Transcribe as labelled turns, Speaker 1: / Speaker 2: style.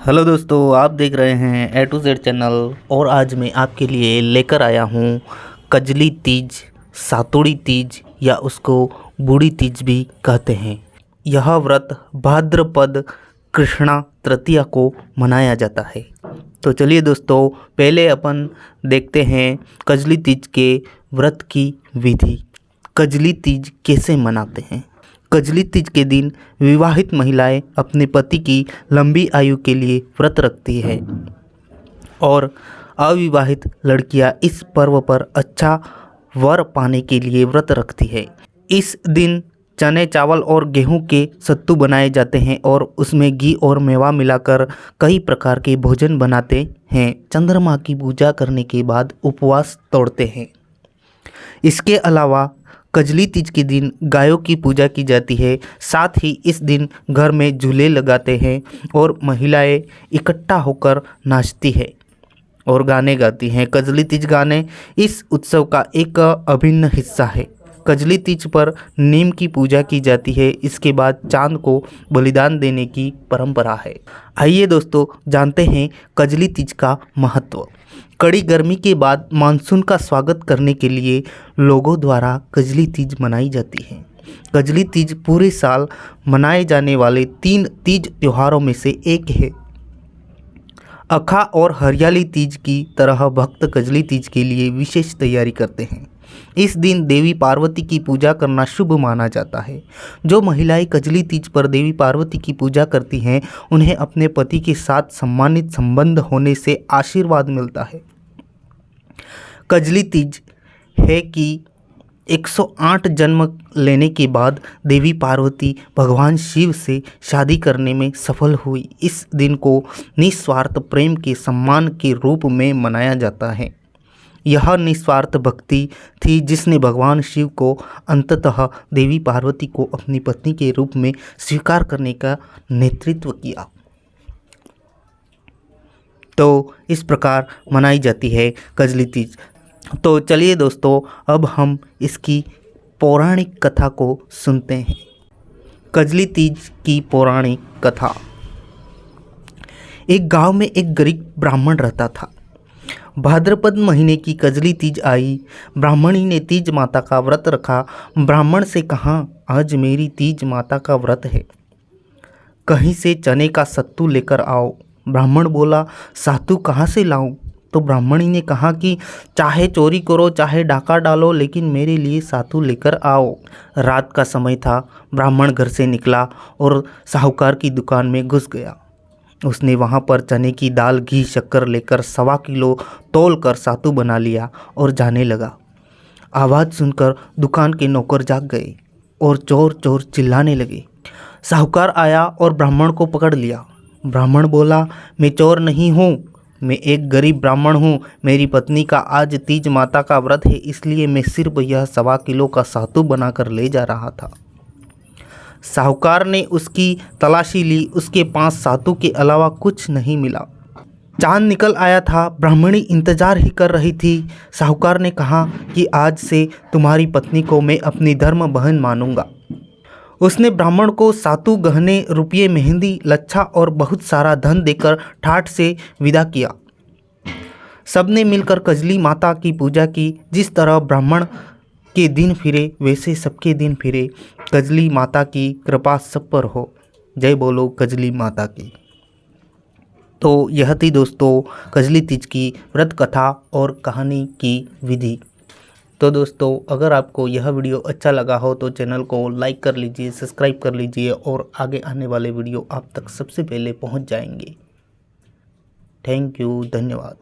Speaker 1: Hello दोस्तों, आप देख रहे हैं ए टू जेड चैनल। और आज मैं आपके लिए लेकर आया हूँ कजली तीज, सातुड़ी तीज या उसको बूढ़ी तीज भी कहते हैं। यह व्रत भाद्रपद कृष्णा तृतीया को मनाया जाता है। तो चलिए दोस्तों, पहले अपन देखते हैं कजली तीज के व्रत की विधि। कजली तीज कैसे मनाते हैं। कजली तीज के दिन विवाहित महिलाएं अपने पति की लंबी आयु के लिए व्रत रखती है और अविवाहित लड़कियां इस पर्व पर अच्छा वर पाने के लिए व्रत रखती है। इस दिन चने, चावल और गेहूं के सत्तू बनाए जाते हैं और उसमें घी और मेवा मिलाकर कई प्रकार के भोजन बनाते हैं। चंद्रमा की पूजा करने के बाद उपवास तोड़ते हैं। इसके अलावा कजली तीज के दिन गायों की पूजा की जाती है। साथ ही इस दिन घर में झूले लगाते हैं और महिलाएं इकट्ठा होकर नाचती है और गाने गाती हैं। कजली तीज गाने इस उत्सव का एक अभिन्न हिस्सा है। कजली तीज पर नीम की पूजा की जाती है। इसके बाद चांद को बलिदान देने की परंपरा है। आइए दोस्तों, जानते हैं कजली तीज का महत्व। कड़ी गर्मी के बाद मानसून का स्वागत करने के लिए लोगों द्वारा कजली तीज मनाई जाती है। कजली तीज पूरे साल मनाए जाने वाले 3 तीज त्योहारों में से एक है। अखा और हरियाली तीज की तरह भक्त कजली तीज के लिए विशेष तैयारी करते हैं। इस दिन देवी पार्वती की पूजा करना शुभ माना जाता है। जो महिलाएं कजली तीज पर देवी पार्वती की पूजा करती हैं, उन्हें अपने पति के साथ सम्मानित संबंध होने से आशीर्वाद मिलता है। कजली तीज है कि 108 जन्म लेने के बाद देवी पार्वती भगवान शिव से शादी करने में सफल हुई। इस दिन को निस्वार्थ प्रेम के सम्मान के रूप में मनाया जाता है। यह निस्वार्थ भक्ति थी जिसने भगवान शिव को अंततः देवी पार्वती को अपनी पत्नी के रूप में स्वीकार करने का नेतृत्व किया। तो इस प्रकार मनाई जाती है कजली तीज। तो चलिए दोस्तों, अब हम इसकी पौराणिक कथा को सुनते हैं। कजली तीज की पौराणिक कथा। एक गांव में एक गरीब ब्राह्मण रहता था। भाद्रपद महीने की कजली तीज आई। ब्राह्मणी ने तीज माता का व्रत रखा। ब्राह्मण से कहा, आज मेरी तीज माता का व्रत है, कहीं से चने का सत्तू लेकर आओ। ब्राह्मण बोला, सत्तू कहाँ से लाऊं? तो ब्राह्मणी ने कहा कि चाहे चोरी करो, चाहे डाका डालो, लेकिन मेरे लिए सत्तू लेकर आओ। रात का समय था। ब्राह्मण घर से निकला और साहूकार की दुकान में घुस गया। उसने वहाँ पर चने की दाल, घी, शक्कर लेकर 1.25 किलो तौल कर सत्तू बना लिया और जाने लगा। आवाज़ सुनकर दुकान के नौकर जाग गए और चोर चोर चिल्लाने लगे। साहूकार आया और ब्राह्मण को पकड़ लिया। ब्राह्मण बोला, मैं चोर नहीं हूँ, मैं एक गरीब ब्राह्मण हूँ। मेरी पत्नी का आज तीज माता का व्रत है, इसलिए मैं सिर्फ यह 1.25 किलो का सत्तू बनाकर ले जा रहा था। साहूकार ने उसकी तलाशी ली। उसके पास सत्तू के अलावा कुछ नहीं मिला। चांद निकल आया था। ब्राह्मणी इंतजार ही कर रही थी। साहूकार ने कहा कि आज से तुम्हारी पत्नी को मैं अपनी धर्म बहन मानूंगा। उसने ब्राह्मण को सत्तू, गहने, रुपये, मेहंदी, लच्छा और बहुत सारा धन देकर ठाठ से विदा किया। सबने मिलकर कजली माता की पूजा की। जिस तरह ब्राह्मण के दिन फिरे, वैसे सबके दिन फिरे। कजली माता की कृपा सब पर हो। जय बोलो कजली माता की। तो यह थी दोस्तों कजली तीज की व्रत कथा और कहानी की विधि। तो दोस्तों, अगर आपको यह वीडियो अच्छा लगा हो तो चैनल को लाइक कर लीजिए, सब्सक्राइब कर लीजिए और आगे आने वाले वीडियो आप तक सबसे पहले पहुंच जाएंगे। थैंक यू, धन्यवाद।